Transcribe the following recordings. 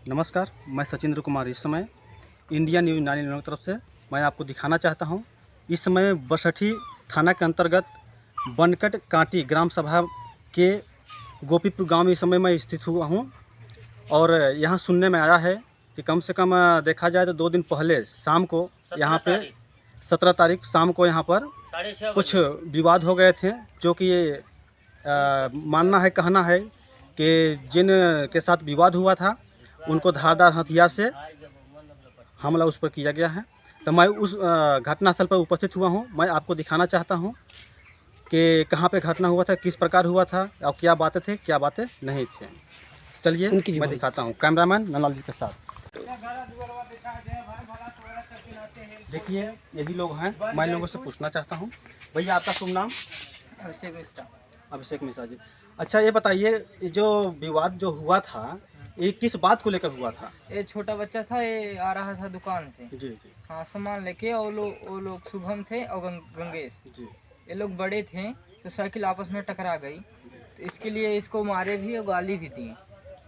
नमस्कार, मैं सचिंद्र कुमार। इस समय इंडिया न्यूज़ 99 की तरफ से मैं आपको दिखाना चाहता हूं। इस समय बसठी थाना के अंतर्गत बनकट कांटी ग्राम सभा के गोपीपुर गांव में इस समय मैं स्थित हुआ हूं और यहां सुनने में आया है कि कम से कम देखा जाए तो 2 दिन पहले शाम को यहां पे 17 तारीख शाम को यहां पर कुछ विवाद हो गए थे, जो कि मानना है, कहना है कि जिन के साथ विवाद हुआ था उनको धारदार हथियार से हमला उस पर किया गया है। तो मैं उस घटनास्थल पर उपस्थित हुआ हूं। मैं आपको दिखाना चाहता हूं कि कहां पे घटना हुआ था, किस प्रकार हुआ था और क्या बातें थे, क्या बातें नहीं थे। चलिए मैं दिखाता हूं कैमरामैन नलाल जी के साथ। देखिए यही लोग हैं। मैं लोगों से पूछना चाहता हूं, भैया आपका शुभ नाम? अभिषेक मिश्रा जी। अच्छा ये बताइए, ये जो विवाद जो हुआ था ये किस बात को लेकर हुआ था? ये छोटा बच्चा था, ये आ रहा था दुकान से जी जी। हाँ सामान लेके, और वो लोग शुभम थे और गंगेश जी। ये लोग बड़े थे, तो साइकिल आपस में टकरा गई, तो इसके लिए इसको मारे भी और गाली भी दी।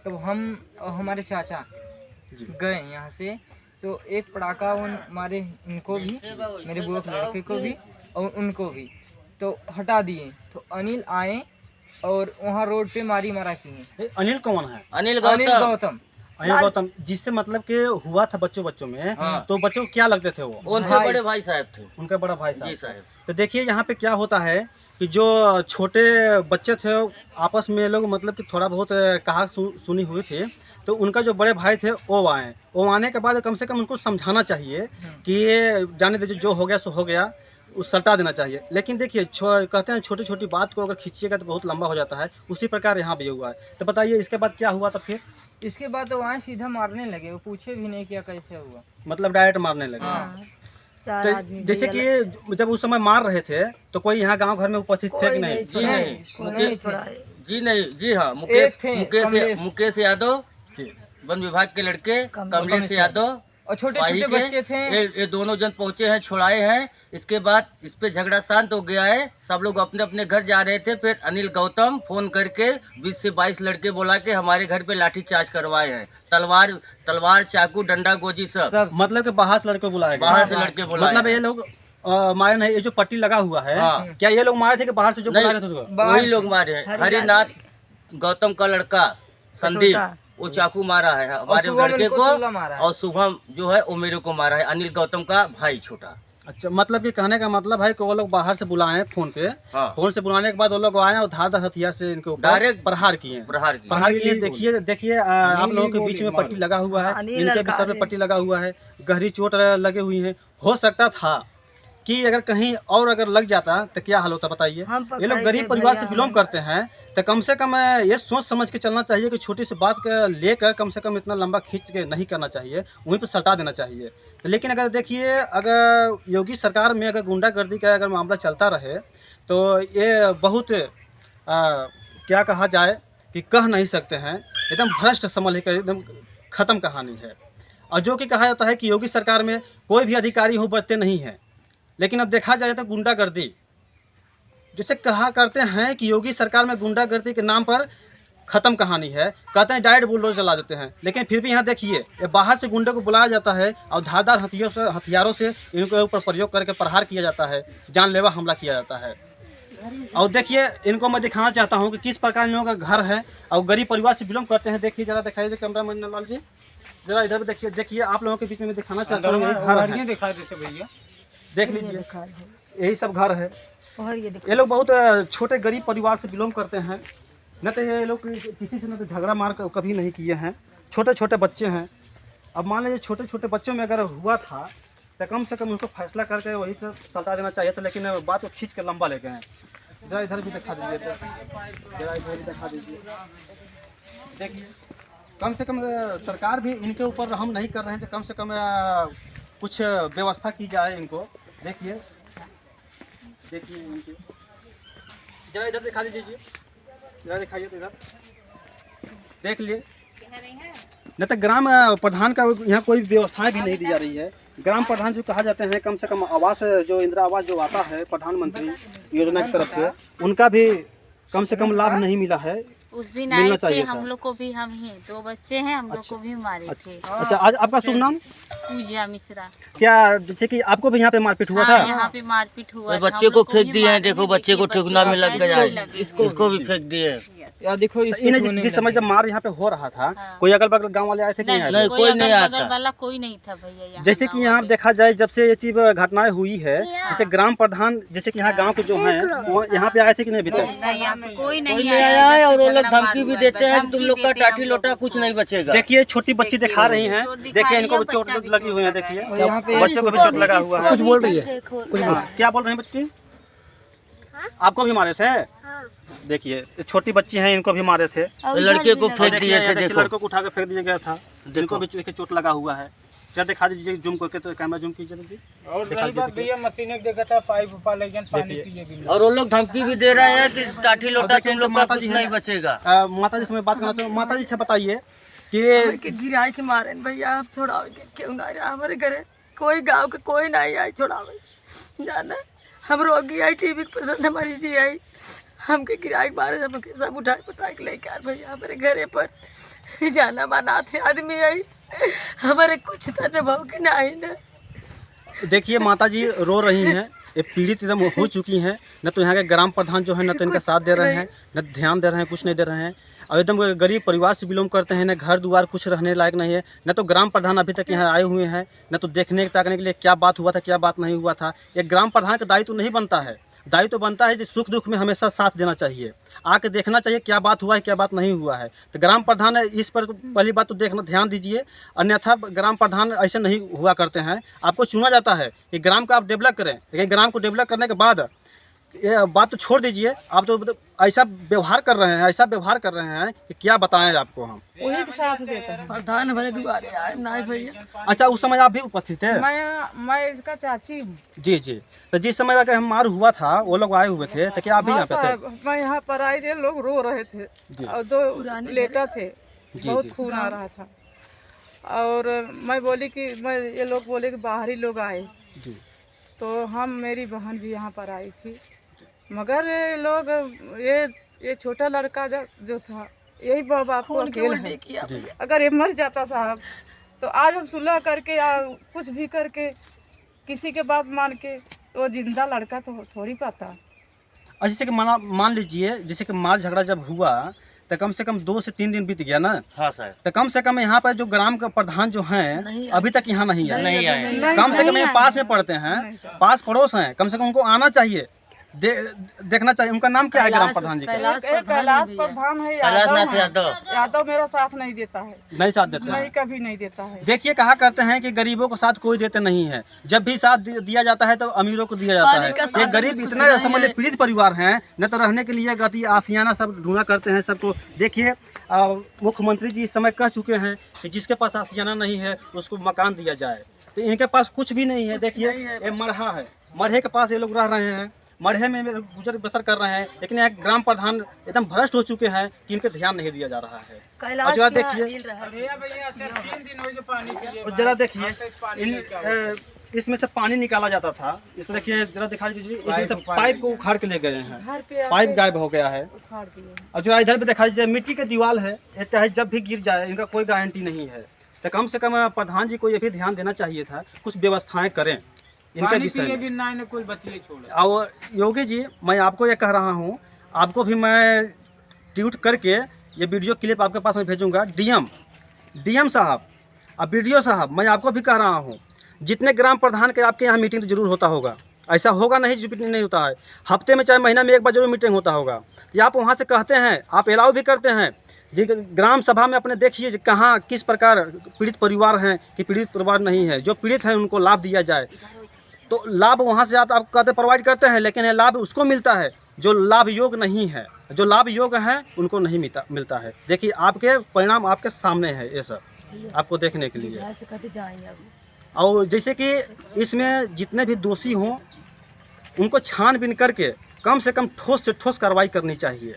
तब हम और हमारे चाचा गए यहाँ से, तो एक पटाखा मारे इनको भी, मेरे बुआ के लड़के को भी और उनको भी, तो हटा दिए। तो अनिल आए और वहाँ रोड पे मारा किए। अनिल कौन है? अनिल गौतम अनिल गौतम जिससे मतलब कि हुआ था बच्चों में। हाँ। तो बच्चों को क्या लगते थे वो? उनके बड़े भाई साहब थे। उनका बड़ा भाई साहब। जी साहब। तो देखिए यहाँ पे क्या होता है कि जो छोटे बच्चे थे आपस में लोग मतलब कि थोड़ा बहुत कहा सुनी हुई थी, तो उनका जो बड़े भाई थे वो आए। वो आने के बाद कम से कम उनको समझाना चाहिए कि ये जाने दीजिए, जो हो गया सो हो गया, उस सल्टा देना चाहिए। लेकिन देखिए कहते हैं छोटी छोटी बात को अगर खींचिएगा तो बहुत लंबा हो जाता है। उसी प्रकार यहाँ भी हुआ है। तो बताइए इसके बाद क्या हुआ था फिर? इसके बाद तो वहाँ सीधा मारने लगे, वो पूछे भी नहीं क्या कैसे हुआ, मतलब डायरेक्ट मारने लगे। हाँ। तो जैसे कि जब उस समय मार रहे थे तो कोई यहाँ गांव घर में उपस्थित थे कि नहीं? जी नहीं, जी नहीं, जी हाँ, मुकेश यादव, वन विभाग के लड़के कमलेश यादव और छोटे छोटे बच्चे थे। ये दोनों जन पहुंचे हैं, छुड़ाए हैं। इसके बाद इस पे झगड़ा शांत हो गया है, सब लोग अपने अपने घर जा रहे थे। फिर अनिल गौतम फोन करके 20 से 22 लड़के बुला के हमारे घर पे लाठी चार्ज करवाए हैं। तलवार चाकू डंडा गोजी सब। मतलब कि बाहर से लड़के बुलाए गए? बाहर से लड़के बुलाए। मतलब ये लोग मारे नहीं, ये जो पट्टी लगा हुआ है, हाँ। क्या ये लोग मारे थे कि बाहर से जो बुलाए गए थे उसको? वही लोग मारे हैं। हरिनाथ गौतम का लड़का संदीप, वो चाकू मारा है हमारे लड़के को, और शुभम जो है वो मेरे को मारा है, अनिल गौतम का भाई छोटा। अच्छा, मतलब कि कहने का मतलब है कि वो लोग बाहर से बुलाए फोन पे। हाँ। फोन से बुलाने के बाद वो लोग आए और धारदार हथियार से इनके ऊपर डायरेक्ट प्रहार किए। देखिए आप लोगों के बीच में पट्टी लगा हुआ है, इनके भी सर पे पट्टी लगा हुआ है, गहरी चोट लगे हुई है। हो सकता था कि अगर कहीं और अगर लग जाता तो क्या हाल होता बताइए? ये लोग गरीब परिवार से बिलोंग करते हैं, तो कम से कम ये सोच समझ के चलना चाहिए कि छोटी सी बात के लेकर कम से कम इतना लंबा खींच के नहीं करना चाहिए, वहीं पर सटा देना चाहिए। लेकिन अगर देखिए, अगर योगी सरकार में अगर गुंडागर्दी का अगर मामला चलता रहे तो ये बहुत क्या कहा जाए कि कह नहीं सकते हैं, एकदम भ्रष्ट समझ लेकर एकदम ख़त्म कहानी है। और जो कि कहा जाता है कि योगी सरकार में कोई भी अधिकारी हो बचते नहीं हैं, लेकिन अब देखा जाए तो गुंडागर्दी जिसे कहा करते हैं कि योगी सरकार में गुंडागर्दी के नाम पर ख़त्म कहानी है। कहते हैं डायरेक्ट बुलडोजर चला देते हैं, लेकिन फिर भी यहाँ देखिए ये बाहर से गुंडे को बुलाया जाता है और धारदार हथियारों से इनके ऊपर प्रयोग करके प्रहार किया जाता है, जानलेवा हमला किया जाता है। और देखिए इनको मैं दिखाना चाहता हूँ कि किस प्रकार इन लोगों का घर है और गरीब परिवार से बिलोंग करते हैं। देखिए जरा दिखाइए कैमरा मैन नलाल जी, जरा इधर भी देखिए आप लोगों के बीच में दिखाना चाहता हूँ। घर दिखा देते भैया, देख लीजिए यही सब घर है। ये लोग बहुत छोटे गरीब परिवार से बिलोंग करते हैं, न तो ये लोग किसी से न तो झगड़ा मार कभी नहीं किए हैं। छोटे छोटे बच्चे हैं। अब मान लीजिए छोटे छोटे बच्चों में अगर हुआ था तो कम से कम उनको फैसला करके वही से सल्टा देना चाहिए था, लेकिन बात को खींच के लंबा ले गए हैं। जरा इधर भी दिखा दीजिए, जरा इधर भी दिखा दीजिए। देखिए कम से कम सरकार भी इनके ऊपर हम नहीं कर रहे हैं, तो कम से कम कुछ व्यवस्था की जाए इनको। देखिए जरा इधर दिखा दीजिए, जरा दिखाइए तो इधर देख लिए। नहीं तो ग्राम प्रधान का यहाँ कोई व्यवस्थाएं भी नहीं दी जा रही है। ग्राम प्रधान जो कहा जाते हैं, कम से कम आवास जो इंदिरा आवास जो आता है प्रधानमंत्री योजना की तरफ से, उनका भी कम से कम लाभ नहीं मिला है। उस दिन मिलना आए थे चाहिए हम था। लोग को भी, हम ही 2 बच्चे हैं, हम लोग को भी मारे थे। अच्छा, आज आपका शुभ नाम पूजा मिश्रा। क्या? जैसे कि आपको भी यहाँ पे मारपीट हुआ हाँ, था? यहाँ पे मारपीट हुआ था। बच्चे हम को लोग फेंक भी दिए हैं, मारे देखो हैं, बच्चे को देखिए, ठुकना में बच्चे लग को गया पैर है। लगे। इसको भी फेंक दिए। या देखो इन्हें जिस समय जब मार यहाँ पे हो रहा था, हाँ। कोई अगल बगल गाँव वाले आए थे कि नहीं आए थे? नहीं, कोई नहीं अगल-बगल आता। वाला कोई नहीं था भैया यहाँ। जैसे कि यहाँ देखा जाए, जब से ये चीज घटनाएं हुई है, जैसे ग्राम प्रधान, जैसे कि यहाँ गांव के जो हैं वो यहाँ पे आए थे कि नहीं अभी तक? नहीं, यहाँ पे कोई नहीं कोई नहीं आया है, और वो लोग झगड़ा धमकी भी मार देते हुआ है, हैं कि तुम लोग का धमकी देते हैं टाटी हम लोटा लोगों कुछ को। नहीं बचेगा। देखिए छोटी बच्ची दिखा रही हैं, चोट दिखा देखिए रही इनको है, भी चोट बच्चा भी लगी हुई है, चोट देखिए लगा यहाँ पे बच्चों को भी चोट लगा हुआ है। कुछ बोल रही है, हाँ, क्या बोल रहे हैं बच्ची? आपको भी मारे थे? देखिए ये छोटी बच्ची हैं, इनको भी मारे थे। लड़के को फेंक दिए थे, देखिए देखो लड़कों को उठा के फेंक दिया गया था, इनको भी चोट लगा हुआ है। क्या दिखा दीजिए, जूम करके, तो कैमरा जूम कीजिए दीजिए। और रही बात भैया, मशीन देखा था पाइप उपा लेकिन पानी पिए भी नहीं। और वो लोग धमकी भी दे रहे हैं कि टाटी लोटा तुम लोग का कुछ नहीं बचेगा। माता जी से मैं बात करना चाहूँ। माता जी से बताइए कि के गिराए के मारे न भैया, आप छोड़ावे के क्यों ना रहा हमारे घरे, कोई गांव के कोई नहीं आई छोड़ावे। जाना हम रोगी आई, टीबी के पेशेंट हमारी जी आई, हमके गिराए के मारे हमके सब उठाए पटा के लेके आए भैया हमारे घरे पर। जाना माना थे आदमी आई, हमारे कुछ था अनुभव के नहीं ना। देखिए माता जी रो रही हैं, ये पीड़ित एकदम हो चुकी हैं। न तो यहाँ के ग्राम प्रधान जो है न तो इनका साथ दे रहे हैं, न ध्यान दे रहे हैं, कुछ नहीं दे रहे हैं। और एकदम गरीब परिवार से बिलोंग करते हैं, न घर द्वार कुछ रहने लायक नहीं है। न तो ग्राम प्रधान अभी तक यहाँ आए हुए हैं, न तो देखने ताकने के लिए क्या बात हुआ था, क्या बात नहीं हुआ था। एक ग्राम प्रधान का दायित्व नहीं बनता है, दायित्व तो बनता है कि सुख दुख में हमेशा साथ देना चाहिए, आके देखना चाहिए क्या बात हुआ है, क्या बात नहीं हुआ है। तो ग्राम प्रधान इस पर पहली बात तो देखना, ध्यान दीजिए, अन्यथा ग्राम प्रधान ऐसे नहीं हुआ करते हैं। आपको चुना जाता है कि ग्राम को आप डेवलप करें, लेकिन ग्राम को डेवलप करने के बाद ये बात तो छोड़ दीजिए, आप तो ऐसा व्यवहार कर रहे हैं, ऐसा व्यवहार कर रहे हैं कि क्या बताएं आपको हम। वही के साथ देता है प्रधान हमारे दुआरे आए नहीं भैया। अच्छा, उस समय आप भी उपस्थित थे? मैं इसका चाची हूँ। जी जी। तो जिस समय का मार हुआ था वो लोग आए हुए थे, तो क्या आप भी यहाँ पे थे? मैं यहाँ पर आई थे, लोग रो रहे थे और 2 लेटा थे, बहुत खून आ रहा था। और मैं बोली कि ये लोग बोले कि बाहरी लोग आए, तो मेरी बहन भी यहाँ पर आई थी। मगर ये लोग ये छोटा लड़का जो था, यही बाप को अकेला है। अगर ये मर जाता साहब, तो आज हम सुलह करके या कुछ भी करके किसी के बात मान के, तो जिंदा लड़का तो थोड़ी पाता। और जैसे कि मान लीजिए, जैसे कि मार झगड़ा जब हुआ तो कम से कम 2 से 3 दिन बीत गया ना? हाँ सर। तो कम से कम यहाँ पर जो ग्राम का प्रधान जो हैं अभी तक यहाँ नहीं आए। नहीं आए। कम से कम ये पास में पड़ते हैं, पास पड़ोस हैं, कम से कम उनको आना चाहिए, देखना चाहिए। उनका नाम क्या है ग्राम प्रधान जी का? कैलाश प्रधान है, कैलाशनाथ यादव। यादव मेरा साथ नहीं देता है, नहीं साथ देते हैं। नहीं कभी नहीं देता है। देखिए कहा करते हैं कि गरीबों को साथ कोई देते नहीं है, जब भी साथ दिया जाता है तो अमीरों को दिया जाता है। ये गरीब इतना समझ लीजिए पीड़ित परिवार हैं, न तो रहने के लिए गति आसियाना सब ढूंढा करते हैं सबको। देखिए मुख्यमंत्री जी इस समय कह चुके हैं कि जिसके पास आसियाना नहीं है उसको मकान दिया जाए, तो इनके पास कुछ भी नहीं है। देखिए ये मढ़ा है, मढ़े के पास ये लोग रह रहे हैं, मढ़े में गुजर बसर कर रहे हैं, लेकिन यहाँ ग्राम प्रधान एकदम भ्रष्ट हो चुके हैं कि इनके ध्यान नहीं दिया जा रहा है। और जरा देखिए, जरा देखिए इसमें से पानी निकाला जाता था, इसमें देखिए जरा दिखा दीजिए, इसमें से पाइप को उखाड़ के ले गए हैं, पाइप गायब हो गया है। और जरा इधर भी दिखा दीजिए, मिट्टी की दीवार है, चाहे जब भी गिर जाए इनका कोई गारंटी नहीं है। तो कम से कम प्रधान जी को ये भी ध्यान देना चाहिए था, कुछ व्यवस्थाएं करें इनके विषय में। कोई बच्चे छोड़े। और योगी जी, मैं आपको ये कह रहा हूँ, आपको भी मैं ट्वीट करके ये वीडियो क्लिप आपके पास में भेजूंगा। डीएम साहब, अब वीडियो साहब, मैं आपको भी कह रहा हूँ, जितने ग्राम प्रधान के आपके यहाँ मीटिंग तो जरूर होता होगा, ऐसा होगा नहीं जो मीटिंग नहीं होता है। हफ्ते में चाहे महीना में एक बार जरूर मीटिंग होता होगा। ये आप वहाँ से कहते हैं, आप अलाउ भी करते हैं जी ग्राम सभा में अपने देखिए कहाँ किस प्रकार पीड़ित परिवार हैं कि पीड़ित परिवार नहीं है, जो पीड़ित हैं उनको लाभ दिया जाए। तो लाभ वहाँ से आप कहते प्रोवाइड करते हैं, लेकिन ये लाभ उसको मिलता है जो लाभ योग नहीं है, जो लाभ योग है उनको नहीं मिलता है। देखिए आपके परिणाम आपके सामने है, ये सब आपको देखने के लिए। और जैसे कि इसमें जितने भी दोषी हों उनको छानबीन करके कम से कम ठोस से ठोस कार्रवाई करनी चाहिए,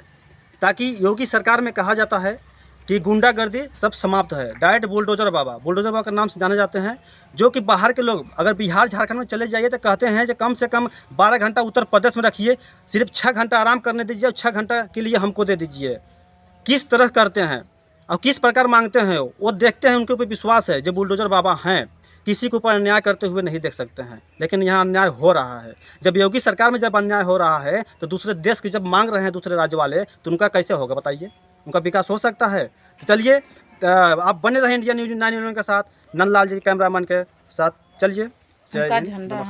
ताकि योगी सरकार में कहा जाता है कि गुंडागर्दी सब समाप्त है। डायरेक्ट बुलडोजर बाबा के नाम से जाने जाते हैं, जो कि बाहर के लोग अगर बिहार झारखंड में चले जाइए तो कहते हैं कि कम से कम 12 घंटा उत्तर प्रदेश में रखिए, सिर्फ 6 घंटा आराम करने दीजिए और 6 घंटा के लिए हमको दे दीजिए। किस तरह करते हैं और किस प्रकार मांगते हैं, वो देखते हैं, उनके ऊपर विश्वास है। जो बुलडोजर बाबा हैं किसी के ऊपर अन्याय करते हुए नहीं देख सकते हैं, लेकिन यहाँ अन्याय हो रहा है। जब योगी सरकार में जब अन्याय हो रहा है तो दूसरे देश की जब मांग रहे हैं दूसरे राज्य वाले, तो उनका कैसे होगा बताइए? उनका विकास हो सकता है? तो चलिए आप बने रहे इंडिया न्यूज़ 9 के साथ, नंदलाल जी कैमरामैन के साथ। चलिए, जय हिंद, नमस्कार।